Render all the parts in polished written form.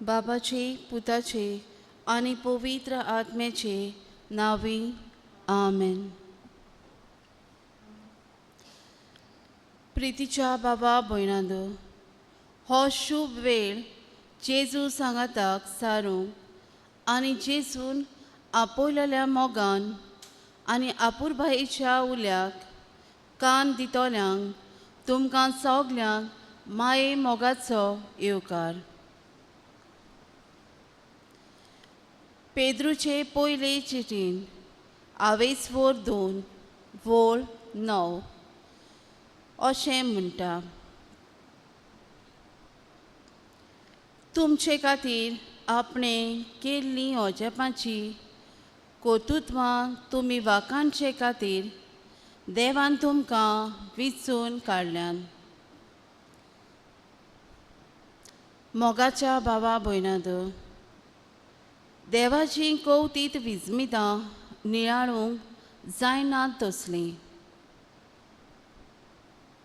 बाबाचे, पुताचे आणि पवित्र आत्म्याचे नावी आमेन. प्रितीच्या बाबा भयणांदो, हो शुभ वेळ जेजू सांगाताक सारूंक आनी जेजून आपयलेल्या मोगान आनी आपुरबायेच्या उल्याक कान दितोल्यांक तुमकां सगल्यांक माये मोगाचो येवकार. पेद्रूचे पयले चिटीन आवेसवोर 2 वोळ 9 अशें म्हणटा, तुमचे खातीर आपणे केल्लीं ओजेपांची कोतुत्वां तुमी वाखाणचे खातीर देवान तुमकां विचून काडल्यान. मोगाच्या भावा भयणांदो, देवाची कवतीत विजमितां नियाळूंक जायनात तसलीं.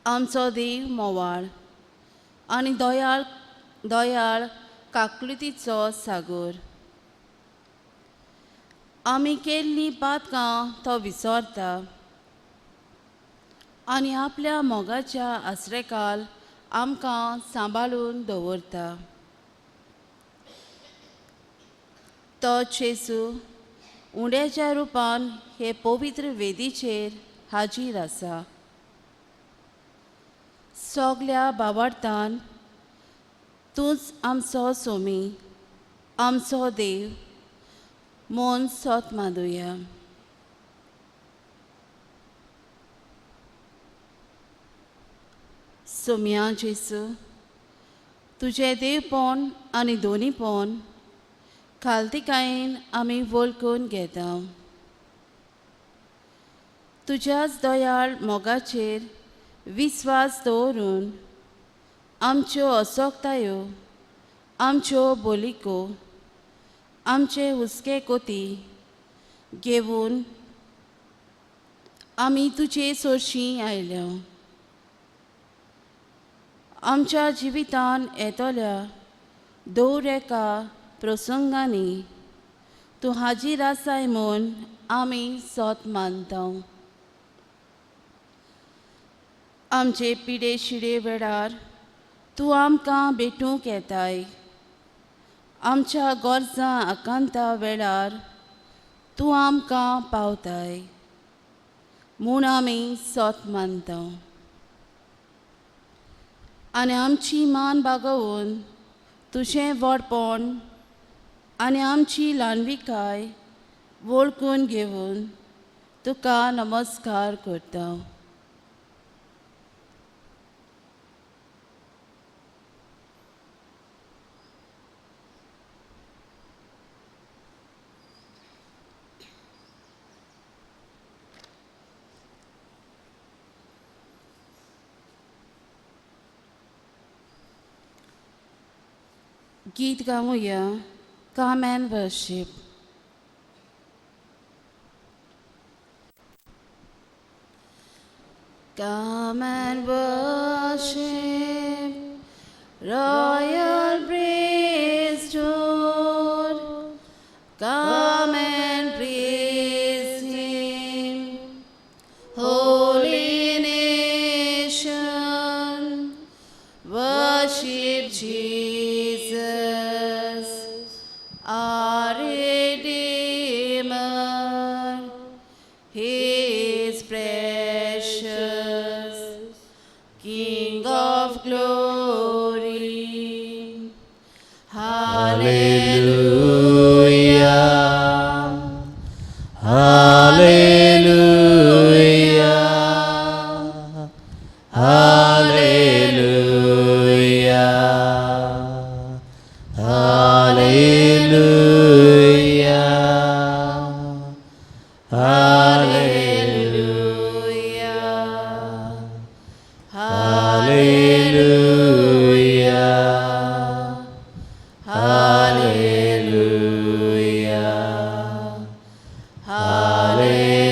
आमचो देव मोवाळ आनी दयाळ काकुळतीचो सागोर. आमी केल्लीं पातकां तो विसरता आनी आपल्या मोगाच्या आसरेकाल आमकां सांबाळून दवरता. तो जेजू उंड्याच्या रुपान हे पवित्र वेदीचेर हाजीर आसा. सगल्या भावार्थान तूंच आमचो सोमी, आमचो देव म्हूण सोत मादुया. सोम्या जेजू, तुजें देवपण आनी दोनीपण खालतिकायेन आमी वळखून घेता. तुज्याच दयाळ मोगाचेर विस्वास दवरून आमच्यो असोगतायो, आमच्यो बोलिको, आमचे हुस्के कोती घेवन आमी तुजे सोरशीं आयल्या. आमच्या जिवितान येतोल्या दर एका प्रसंगांनी तूं हाजीर आसाय म्हूण आमी सोत मानता. आमचे पिडे शिडे वेळार तूं आमकां भेटूंक येताय. आमच्या गरजां आकांता वेळार तूं आमकां पावताय म्हूण आमी सोत मानता. आनी आमची मान बागोवन तुजें व्हडपण आनी आमची ल्हानविकाय वळखून घेवन तुका नमस्कार करता. गीत गावुया, Come and worship. Come and worship, royal priesthood. Come and praise Him, holy nation. Worship Jesus, our Redeemer. He is precious, King of glory. Hallelujah, hallelujah, hallelujah, hallelujah, hallelujah, hallelujah, hallelujah, hallelujah.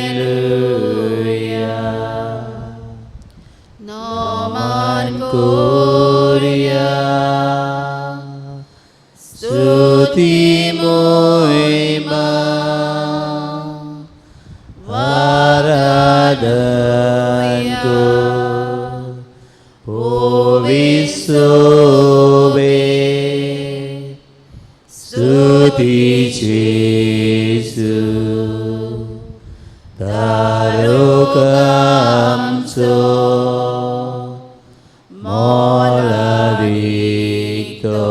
Nomen Gloria, स्तुतीचे येशू तारो आमचो मोला विकतो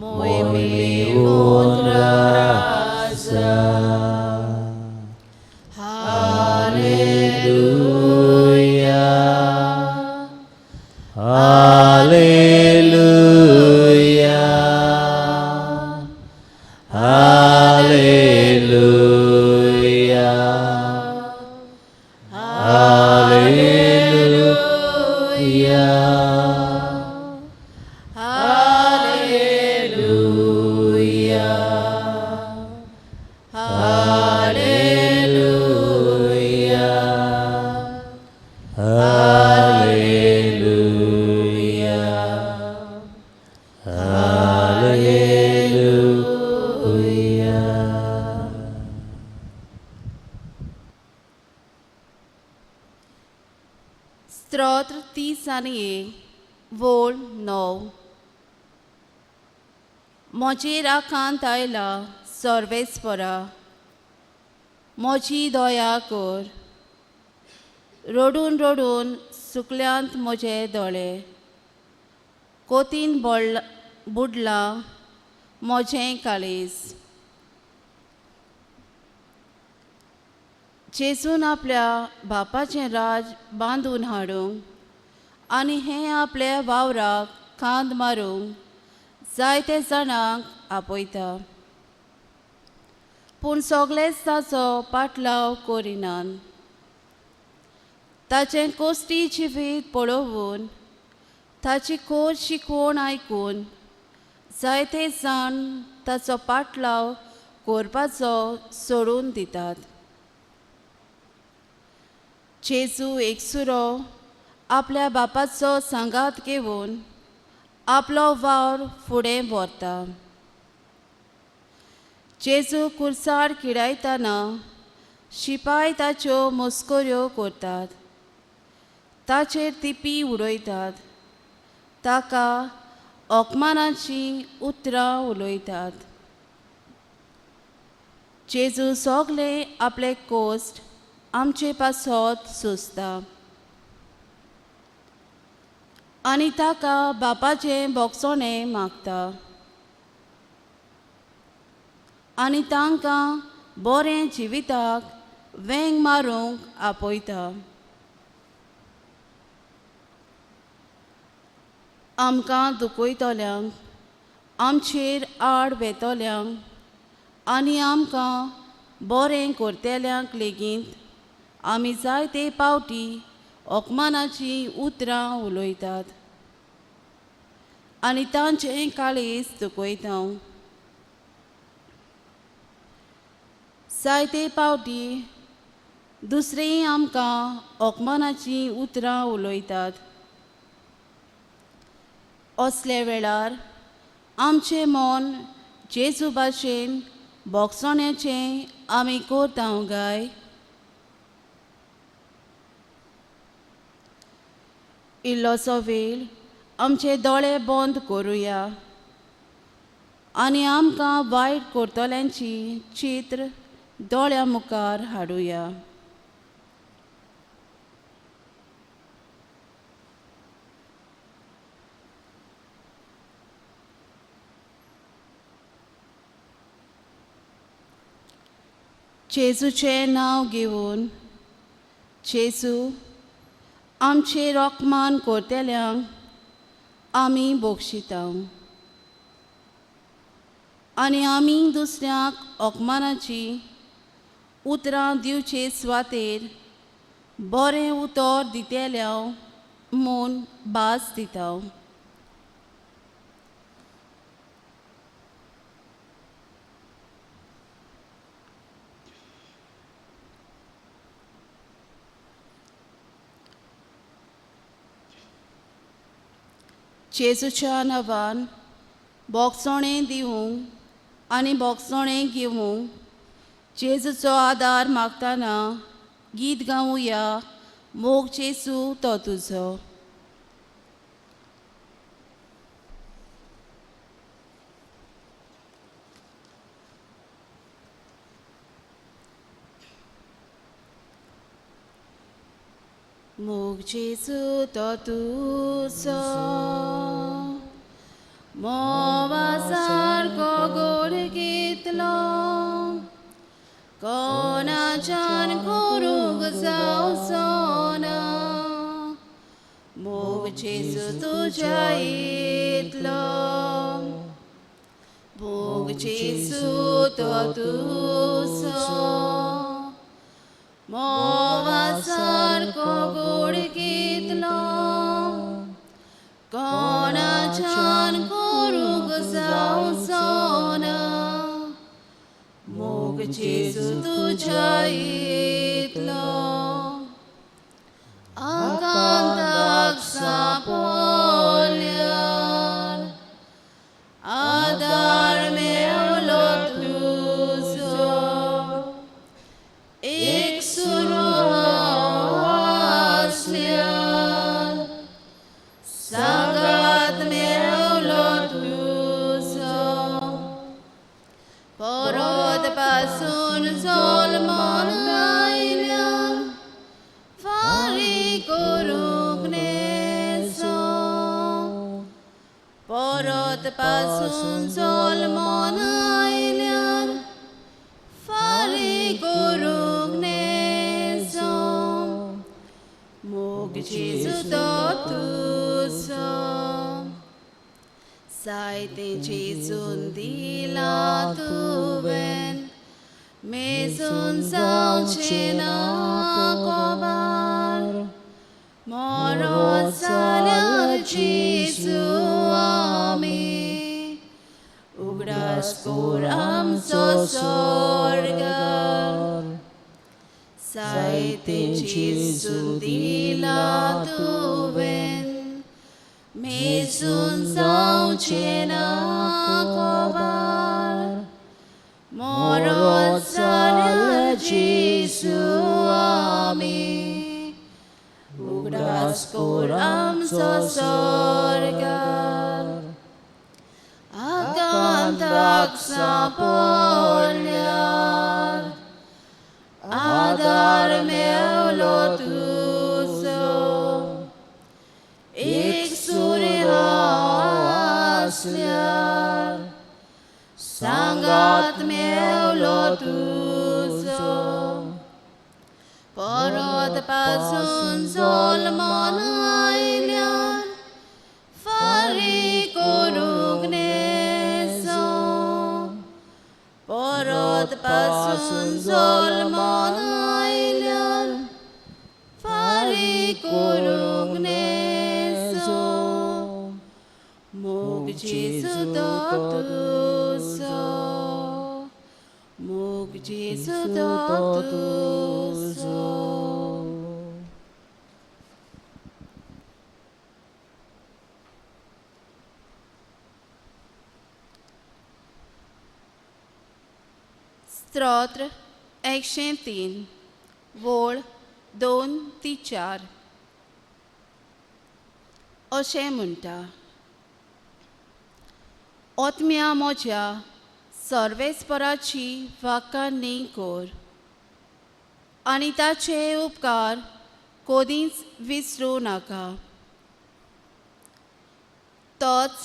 मोहिमी उंदराचा hallelujah hallelujah hallelujah hallelujah hallelujah hallelujah hallelujah hallelujah. स्तोत्र 30 आणि 1 वोळ 9. म्हजेर आकांत आयला सर्वेस्परा, म्हजी दया कर. रडून रडून सुकल्यांत म्हजे दोळे, कोतीन बुडलां म्हजें काळीज. जेजून आपल्या बापाचें राज बांदून हाडूंक आनी हें आपल्या वावराक खांद मारूंक जायते जाणांक आपयता, पूण सगळेच ताचो पाटलाव करिनात. ताचें कोश्टी जिवीत पळोवन ताची खोस शिकवण आयकून जायते जाण ताचो पाटलाव करपाचो सोडून दितात. जेजू एकसुरो आपल्या बापाचो सांगात घेवन आपलो वावर फुडें व्हरता. जेजू कुर्सार किडयतना शिपाय ताच्यो मस्कऱ्यो करतात, ताचेर तिपी उडयतात, ताका अपमानाची उतरां उलयतात. जेजू सोगले आपले कोश्ट आमचे पासत सोंसता आनी ताका बापाचें बोगसोणें मागता आनी तांकां बरें जिविताक वेंग मारूंक आपयता. आमकां दुखयतल्यांक, आमचेर आड वेतल्यांक आनी आमकां बरें करतल्यांक लेगीत आमी जायते पावटी अपमानाची उतरां उलयतात आनी तांचें काळीज दुखयता. जायते पावटी दुसरीं आमकां अपमानाची उतरां उलयतात. असले वेळार आमचें मन जेजू भाशेन बोगसोण्याचें आमी करता काय? इल्लोसो वेळ आमचे दोळे बंद करुया आनी आमकां वायट करतल्यांची चित्र दोळ्या मुखार हाडुया. जेजूचें नांव घेवन, जेजू आमचेर अपमान करतल्यांक आमी बोगशिता आनी आमी दुसऱ्यांक अपमानाची उतरां दिवचे सुवातेर बरें उतर दितल्या म्हूण भास दिता. जेजूच्या नांवान बोगसोणें दिवंक आनी बोगसोणें घेवंक जेजूचो आदार मागतना गीत गावुया. मोग जेसू तो तुजो. मोग जेसू तो तुजो. मोवा सारको गोड घेतलो. कोणाच्यान करूंक जावचो ना. मोग जेसू तुज्या येतलो. मोग जेसू तो तुजो. मोवा सारको गोड घेतलो. कोणाच्यान करूंक जावचो ना. मोग जेसू तुज्या येतलो. आकांताक सांपल्यार आदार मेवलो तुजो. एक सुरो आसल्यार सांगात मेवलो तुजो. परत पासून जल्माक आयल्यार फारीक करूंक नेजो. परत पासून जल्माक आयल्यार फारीक करूंक नेजो. मोग जेसू तो तुजो. जायते जेजून दिला तुवें. मेजून जावचें ना कोबार. मरोत जाल्यार जेजू आमी. उगडास कोर आमचो स्वर्गार. जायते जेजून दिला तुवें. मेजून जावचें ना कोबार. मरोत जाल्यार जेजू आमी. उगडास कोर आमचो स्वर्गार. आकांताक सांपल्यार आदार मेवलो तुजो. एक सूर्य आसल्यार सांगात मेवलो तुजो. परत पासून जल्माक आयल्यार फारीक करूंक नेजो. परत पासून जल्माक आयल्यार फारीक करूंक नेजो. मोग जेसू तो तुजो. मोग जेसू तो तुजो. स्तोत्र 103 वोळ 2-4 अशें म्हणटा. ओतम्या म्हज्या सर्वेस्पराची वाखाणणी कर आनी ताचे उपकार कधीच विसरूं नाका. तोच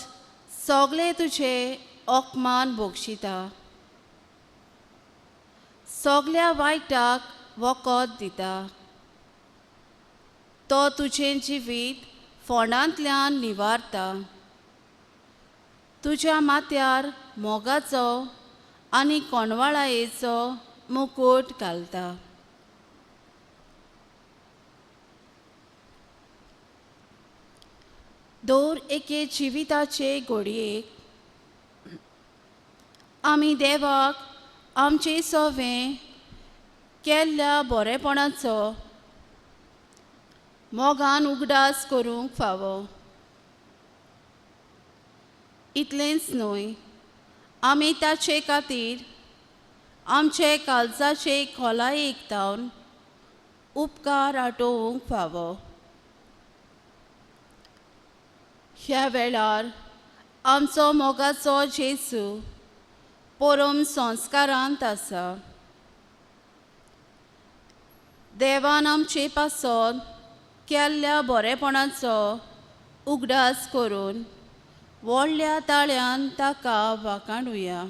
सगळे तुजे ओकमान बक्षिता. सगळ्या वायटाक वखद दिता. तो तुजें जिवीत फोंडांतल्यान निवारता. तुज्या माथ्यार मोगाचो आनी कोणवाळायेचो मुकुट घालता. दर एके जिविताचे घडयेक आमी देवाक आमचे सवें केल्ल्या बरेपणाचो मोगान उगडास करूंक फावो. इतलेंच न्हय, आमी ताचे खातीर आमचे काळजाचे खोलायेक तावन उपकार आटोवंक फावो. ह्या वेळार आमचो मोगाचो जेजू परम संस्कारांत आसा. देवान आमचे पासत केल्ल्या बरेपणाचो उगडास करून व्हडल्या ताळ्यान ताका वाखाणुया.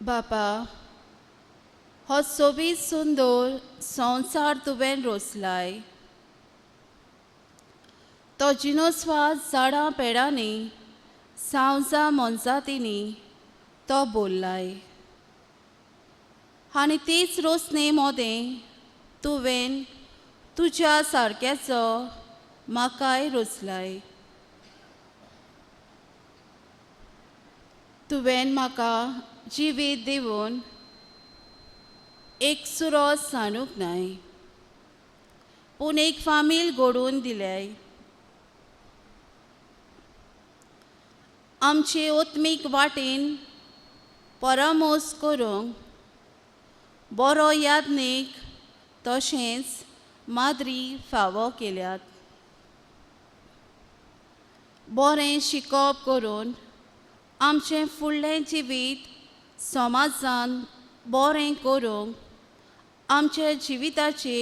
बापा, हो सोबीत सुंदर संवसार तुवें रोसलाय. तो जिनोस्वास झाडां पेडांनी सांवजा मोनजातींनी तो बोल्लाय. आनी तीच रोसणे मोदें तुवें तुज्या सारक्याचो म्हाकाय रोसलाय. तुवें म्हाका जिवीत दिवन एक सुरो सांडूंक नाय, पूण एक फामील घडोवन दिल्याय. आमचे ओत्मीक वाटेन परामोस करूंक बरो यादनीक तशेंच माद्री फावो केल्यात. बरें शिकोप करून आमचें फुडलें जिवीत समाजान बरें करूंक आमच्या जिविताचे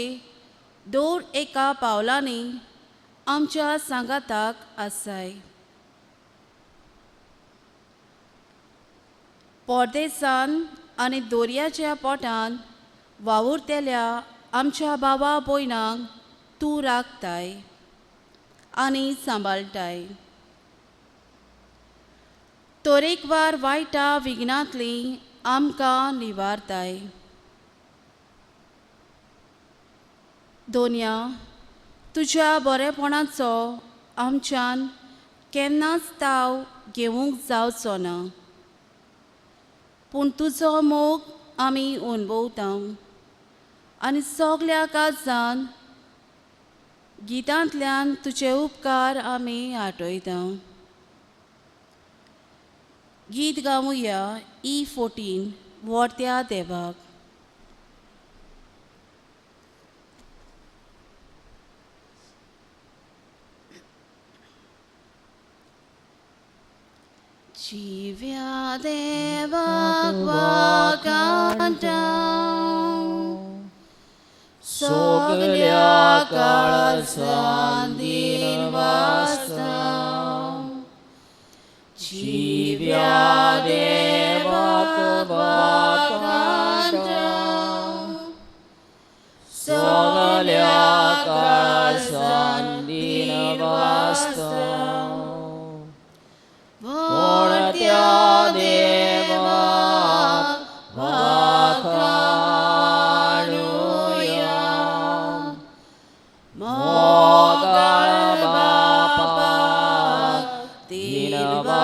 दर एका पावलांनी आमच्या सांगाताक आसाय. परदेसान आनी दर्याच्या पोटान वावुरतेल्या आमच्या भावा भयणांक तूं राखताय आनी सांबाळटाय. तरेकवार वायटा विघ्नांतलीं आमकां निवारताय. दोनया, तुज्या बरेपणाचो आमच्यान केन्नाच ताव घेवंक जावचो ना, पूण तुजो मोग आमी अणभवता आनी सगल्या काळजान गितांतल्यान तुजे उपकार आमी आठयता. गीत गावुया E14 व्हरत्या देवाक. जिव्या देवाक वाकांता सगल्या काळसान दिनवासता. जिव्या देवाक वाकांता सगल्या काळसान दिनवासता. व्हडत्या देवाक वाखाणुया. मोगाळ बापाक दिनवासुया.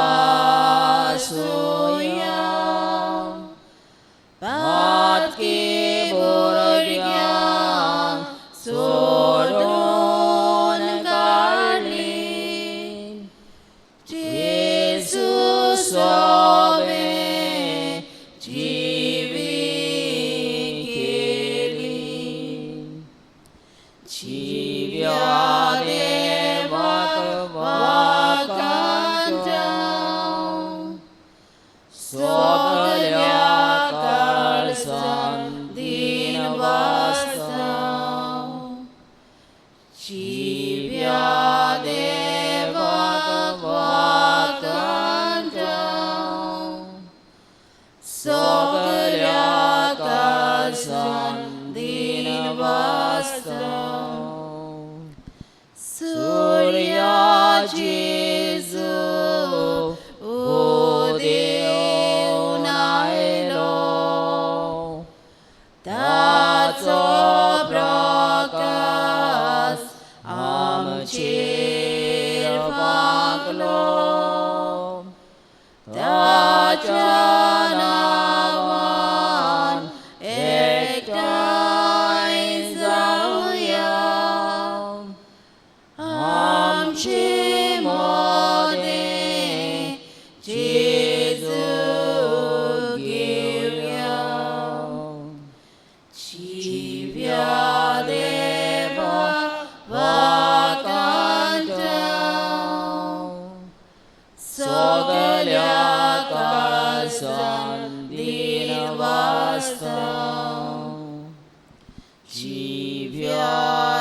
जिव्या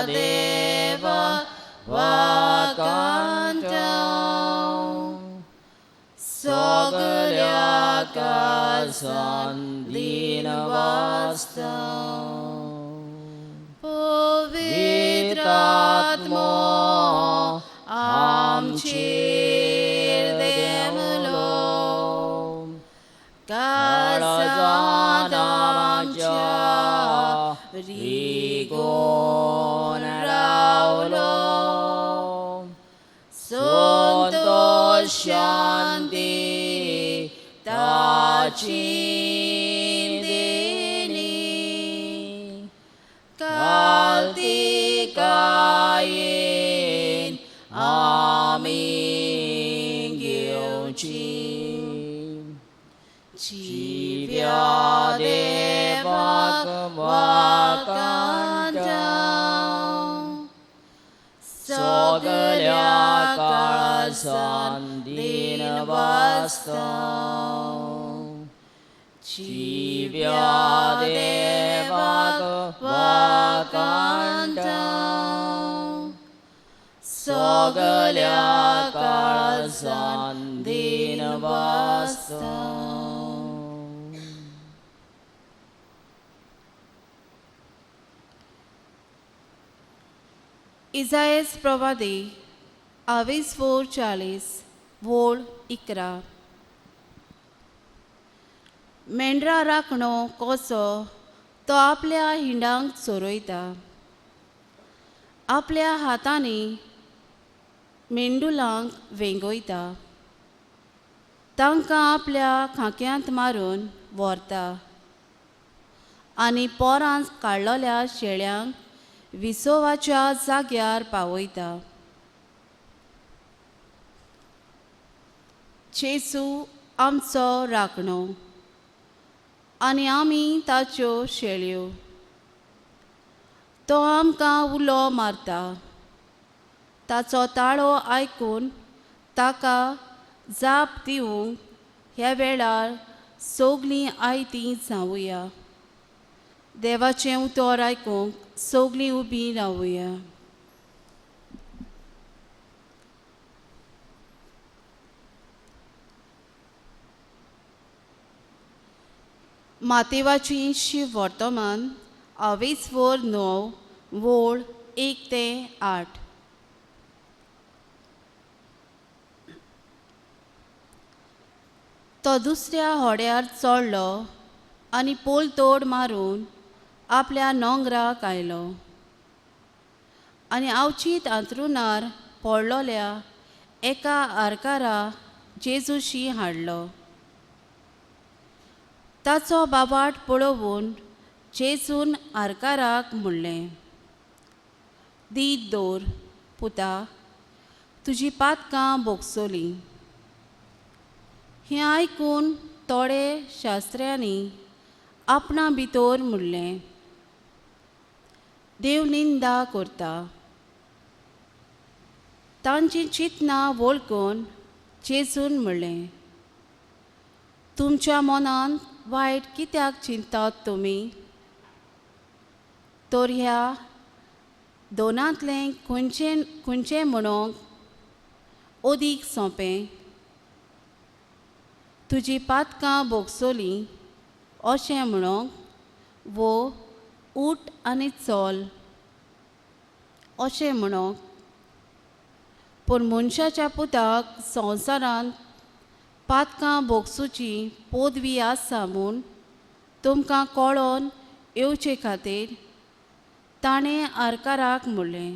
देवा वाकांता सगल्या काळजान दिन वासता पवित्र आत्मो आमचेर देमलो काळजान आमच्या रिगोन रावलो संतोष शांती ताची देणी कालती कायेन आमी घेवची जिव्या देवाक वाकांता सगल्या काळजान दिन वासता जिव्या देवाक वाकांता सगल्या काळजान दिन वासता. इजायस प्रवादी 24:40 वोळ 11. मेंढरा राखणो कसो तो आपल्या हिंडांक चोरयता. आपल्या हातांनी मेंढुलांक वेंगयता. तांकां आपल्या खाक्यांत मारून व्हरता आनी पोरांत काडलोल्या शेळ्यांक विसोवाच्या जाग्यार पावयता. जेजू आमचो राखणो आनी आमी ताच्यो शेळयो. तो आमकां उलो मारता. ताचो ताळो आयकून ताका जाप दिवंक ह्या वेळार सगलीं आयतीं जावुया. देवाचें उतर आयकूंक सगलीं उबीं रावुया. मातेवाची शिव वर्तमान 24:9 वोळ 1-8. तो दुसऱ्या होड्यार चडलो आनी पोल तोड मारून आपल्या नोंगराक आयलो आनी आवचीत अंथरुणार पडलोल्या एका आरकारा जेजूशी हाडलो. ताचो बाबाट पळोवन जेजून आरकाराक म्हणलें, दीत दवर पुता, तुजी पातकां बोगसोलीं. हें आयकून थोडे शास्त्र्यांनी आपणा भितर म्हणलें, देव निंदा करता. तांचीं चिंतनां वळखून जेजून म्हणलें, तुमच्या मनांत वायट कित्याक चिंतात तुमी? तर ह्या दोनांतलें खंयचें म्हणोंक ओदीक सोंपें? तुजीं पातकां बोगसोलीं अशें म्हणोंक, वो उठ आनी चल अशें म्हणोंक? पूण मनशाच्या पुताक संवसारांत पातकां बोगसूची पदवी आसा म्हूण तुमकां कळोन येवचे खातीर ताणें आरकाराक म्हणलें,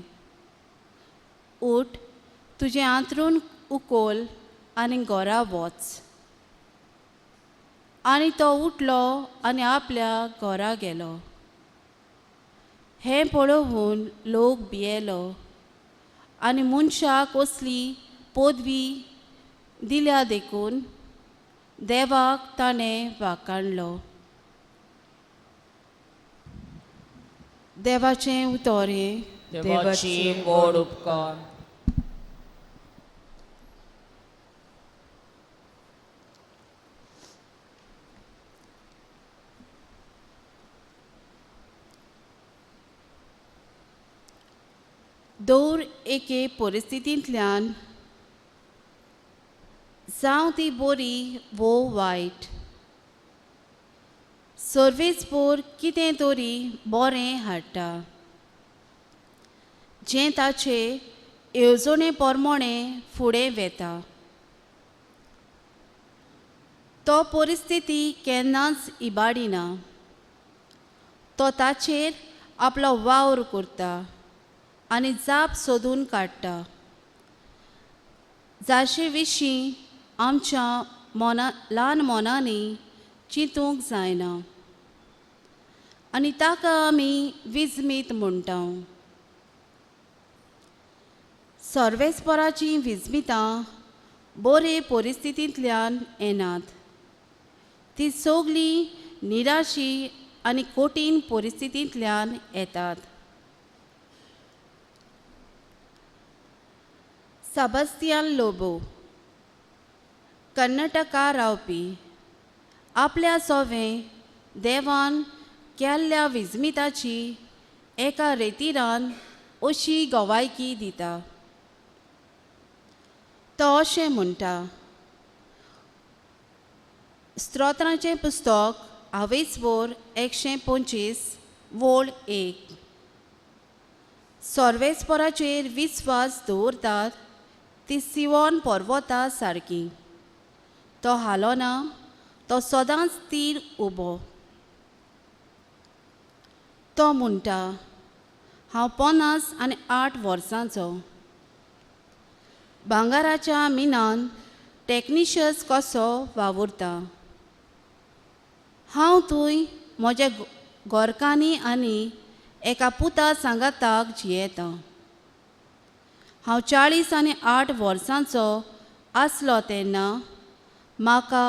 उठ, तुजें आंथरूण उखल आनी घरा वच. आनी तो उठलो आनी आपल्या घरा गेलो. हें पळोवन लोक भियेलो आनी मनशाक कसली पदवी दिल्या देखून देवाक ताणें वाखाणलो. देवाचें उतर हें. देवाची गोड उपकार. दर एके परिस्थितींतल्यान जावं ती बरी वो वायट सर्वेस्पोर कितें तरी बरें हाडटा जें ताचे येवजणे प्रमाणें फुडें वेता. तो परिस्थिती केन्नाच इबाडिना. तो ताचेर आपलो वावर करता आनी जाप सोदून काडटा जाचे विशीं आमच्या ल्हान मनांनी चिंतूंक जायना आनी ताका आमी विजमीत म्हणटा. सर्वेस्पराचीं विजमितां बरे परिस्थितींतल्यान येनात. ती सगळीं निराशी आनी कठीण परिस्थितींतल्यान येतात. सेबास्तियान लोबो कर्नाटका रावपी आपल्या सवें देवान केल्ल्या विजमिताची एका रेतीरान अशी गवायकी दिता. तो अशें म्हणटा. स्तोत्रांचें पुस्तक 125 वोळ 1. सर्वेस्पराचेर विस्वास दवरतात ती सिवोन पर्वता सारकी. तो हालोना. तो सदांच स्थिर उबो. तो म्हणटा हांव 58 वर्सांचो. भांगाराच्या मिनान टॅक्निशियस कसो वावुरता. हांव थंय म्हज्या घोरकांनी आनी एका पुता सांगाताक जियेतां. हांव 48 वर्सांचो आसलो तेन्ना म्हाका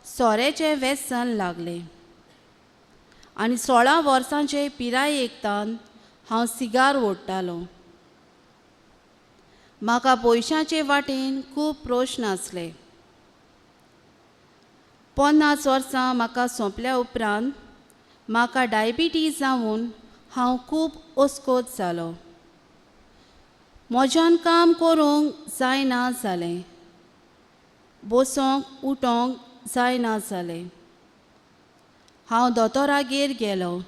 सोऱ्याचें वेसन लागलें आनी 16 वर्सांचे पिरायेकतान हांव सिगार ओडटालों. म्हाका पयशांचे वाटेन खूब प्रश्न आसले. 50 वर्सां म्हाका सोंपल्या उपरांत म्हाका डायबिटीज जावन हांव खूब ओस्कोत जालो. म्हज्यान काम करूंक जायना जालें. बसोंक उठोंक जायना जालें. हांव दोतोरागेर गेलो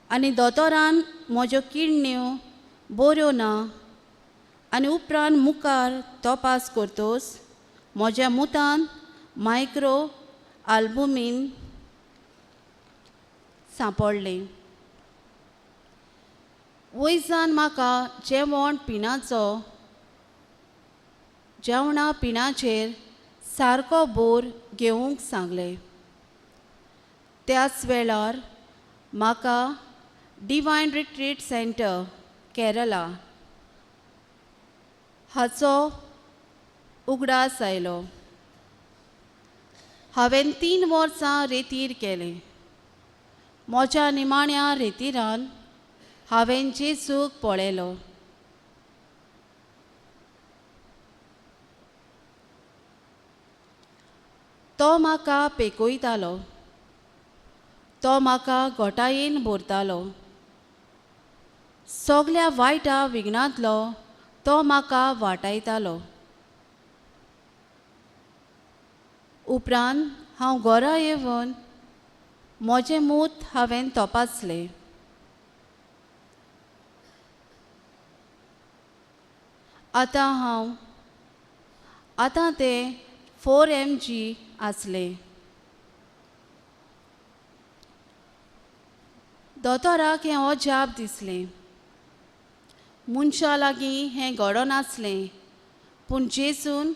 आनी दोतोरान म्हज्यो किडन्यो बऱ्यो ना आनी उपरांत मुखार तपास करतोच म्हज्या मुतान मायक्रो आल्बुमीन सांपडलें. वयजान म्हाका जेवणा पिणाचेर सारको भर घेवंक सांगलें. त्याच वेळार म्हाका डिवायन रिट्रीट सेंटर केरला हाचो उगडास आयलो. हांवें 3 वर्सां रेतीर केलें. म्हज्या निमाण्या रेतीरान हांवें जेजूक पळयलो. तो म्हाका पेकयतालो. तो म्हाका घोटायेन भरतालो. सगल्या वायटा विघ्नांतलो तो म्हाका वाटायतालो. उपरांत हांव घरा येवन म्हजें मूत हांवें तपासलें. आतां तें 4 mg आसलें. दोतोराक हें अजाप दिसलें. मनशा लागीं हें घडों नासलें पूण जेजून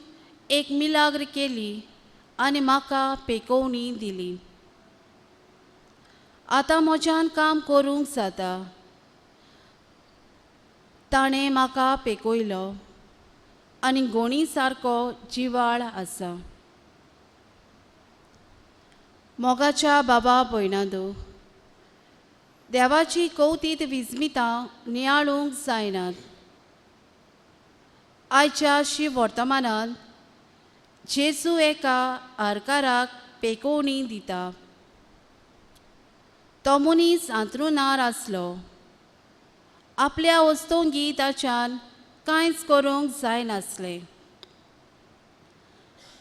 एक मिलाग्र केली आनी म्हाका पेकोवणी दिली. आतां म्हज्यान काम करूंक जाता. ताणें म्हाका पेकयलो आनी गोणी सारको जिवाळ आसा. मोगाच्या बाबा भयणांदो, देवाची कवतीत विजमितां नियाळूंक जायनात. आयच्या शिव वर्तमानांत जेजू एका आरकाराक पेकोवणी दिता. तो मनीस अंथरुणार आसलो आपल्या वस्तूंगी ताच्यान कांयच करूंक जायनासलें.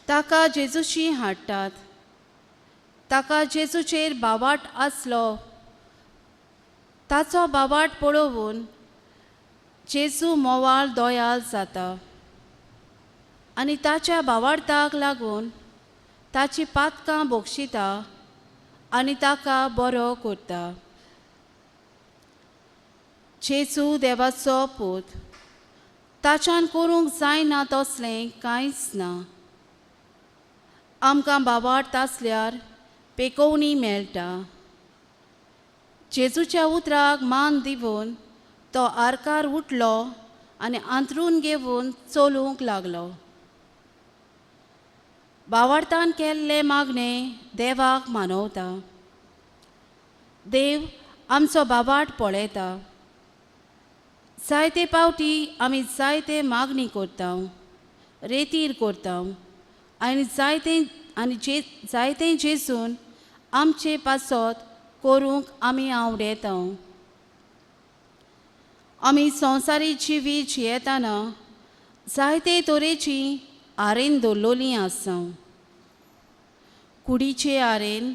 ताका जेजूशी हाडटात. ताका जेजूचेर बावाट आसलो. ताचो बावाट पळोवन जेजू मोवाळ दोयाल जाता आनी ताच्या बावार्ताक लागून ताची पातकां बोगशिता आनी ताका बरो करता. जेजू देवाचो पूत. ताच्यान करूंक जायना तसलें कांयच ना. आमकां बावार्थ आसल्यार पेकोवणी मेळटा. जेजूच्या उतराक मान दिवन तो आरकार उठलो आनी अंथरून घेवन चलूंक लागलो. बावार्थान केल्ले मागणें देवाक मानवता. देव आमचो बावाट पळयता. जायते पावटी आमी जायते मागणी करता, रेतीर करता आनी जायते जेजून आमचे पासत करूंक आमी आवडेता. आमी संवसारी जिवी जियेतना जायते तरेची आरेन दवरलोलीं आसा. कुडीचे आरेन,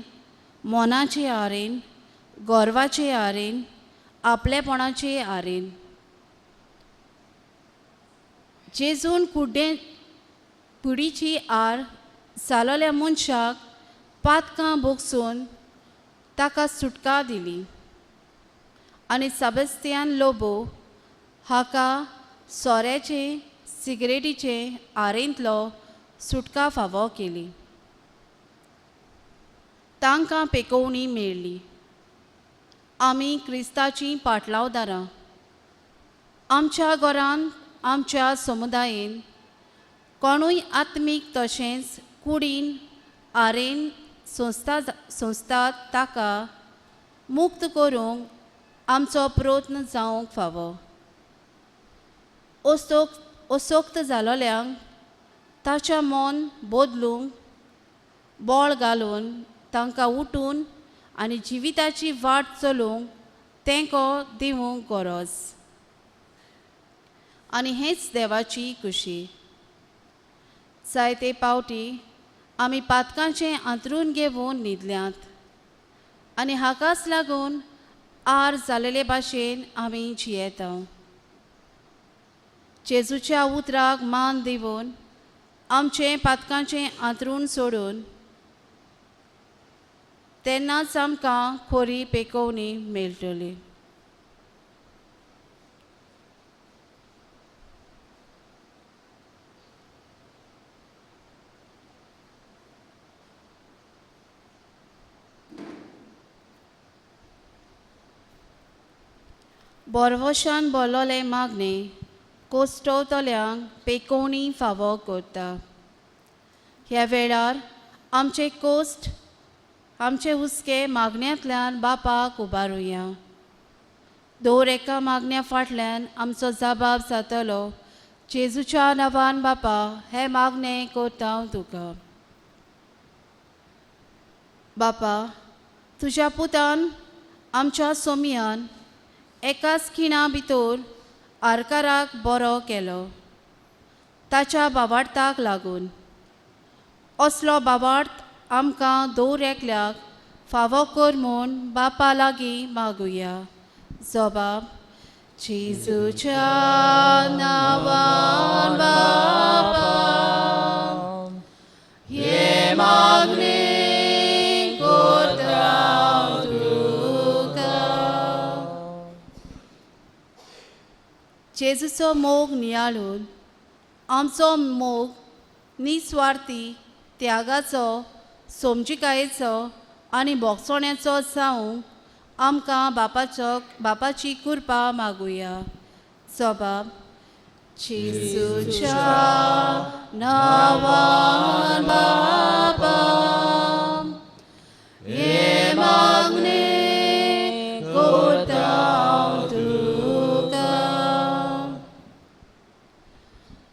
मोनाचे आरेन, गोरवाचे आरेन, आपलेपणाचे आरेन. जेजून कुडीची आर जालोल्या मनशाक पातकां बोगसून ताका सुटका दिली आनी सबस्तियान लोबो हाका सोऱ्याचे सिगरेटीचे आरेंतलो सुटका फावो केली. तांकां पेकोवणी मेळ्ळी. आमी क्रिस्ताची पाटलावदारां. आमच्या घरांत, आमच्या समुदायेन कोणूय आत्मीक तशेंच कुडीन आरेन संस्थात ताका मुक्त करूंक आमचो प्रयत्न जावंक फावो. असोक्त जालोल्यांक ताच्या मन बदलूंक बोळ घालून तांकां उठून आनी जिविताची वाट चलूंक तेंको दिवंक गरज. आनी हेच देवाची खुशी. जायते पावटी आमी पातकांचें अंथरून घेवन न्हिदल्यांत आनी हाकाच लागून आर जालेले भाशेन आमी जियेता. जेजूच्या उतराक मान दिवन आमचें पातकांचें अंथरून सोडून तेन्नाच आमकां खरी पेकोवणी मेळटली. बोरवशान बोलोले मागणें कोस्टवतल्यांक पेकोवणी फावो करता. ह्या वेळार आमचे कोस्ट, आमचे हुस्के मागण्यांतल्यान बापाक उबारुया. दर एका मागण्या फाटल्यान आमचो जबाब जातलो. जेजूच्या नांवान बापा हे मागणें करता तुका. बापा, तुज्या पुतान आमच्या सोमियान एकाच खिणा भितर आरकाराक बरो केलो. ताच्या बावार्थाक लागून असलो बावार्थ आमकां दर एकल्याक फावो कर म्हूण बापा लागीं मागुया. जबाब जेजूच्या नांवान बापा हे मागणें करता तुका. जेजूचो मोग नियाळून आमचो मोग निस्वार्थी त्यागाचो, समजिकायेचो आनी बोगसोण्याचो जावंक आमकां बापाची कृपा मागुया. जबाब जेजूच्या नांवान बापा हे मागणें करता तुका.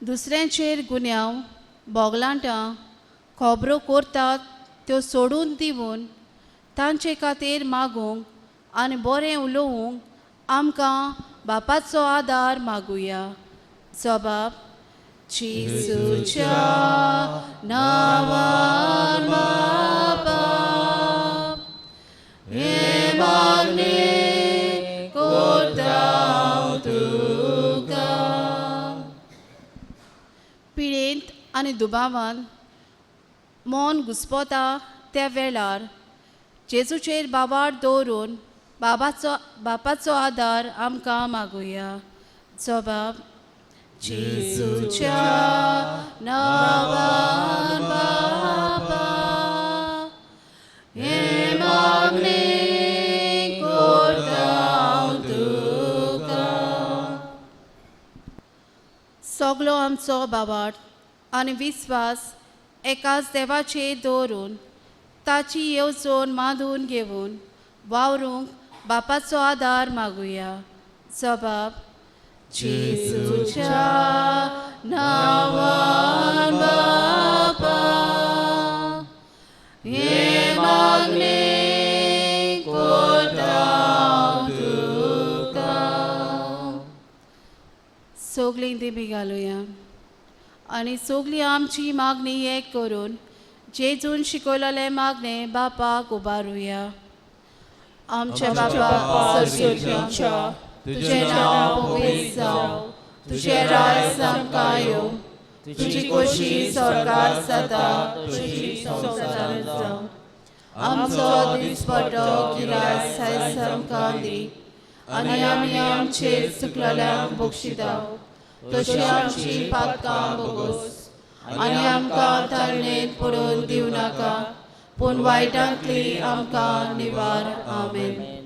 दुसऱ्यांचेर गुन्यांव, बोगलांटां, खबरो करतात त्यो सोडून दिवन तांचे खातीर मागूंक आनी बरें उलोवंक आमकां बापाचो आदार मागुया. जो बाप जेसूच्या नांवान बापा हे मागणे करता तुका. पिडेंत आनी दुबावान मन घुस्पोता त्या वेळार जेजूचेर बाबार दवरून बापाचो आदार आमकां मागुया. जो बाप जेजूच्या नांवान बापा हे मागणे करता तुका. सगलो आमचो बाबाट आनी विस्वास एकाच देवाचेर दवरून ताची येवजण मांडून घेवन वावरूंक बापाचो आदार मागुया. जो बाप जेजूच्या नांवान बापा हे मागणे करता तुका. सगलीं दिमी घालुया आनी सगलीं आमची मागणी एक करून जेजून शिकयलेले मागणे बापाक उबारुया. आमचे बापा सर्गेच्या तुझे नांव पवित्र जावं, तुझे राज आमकां येवं, तुजी खोशी स्वर्गार जाता तशी संवसारांत जावं. आमचो दिसपटो गिराय आयज आमकां दी आनी आमी आमचेर चुकलेल्यांक बक्षिता तशी आमची पातकां बोगोस आनी आमकां तारणेंत पडून दिवं नाका पूण वायटांतली आमकां निवार. आमेन.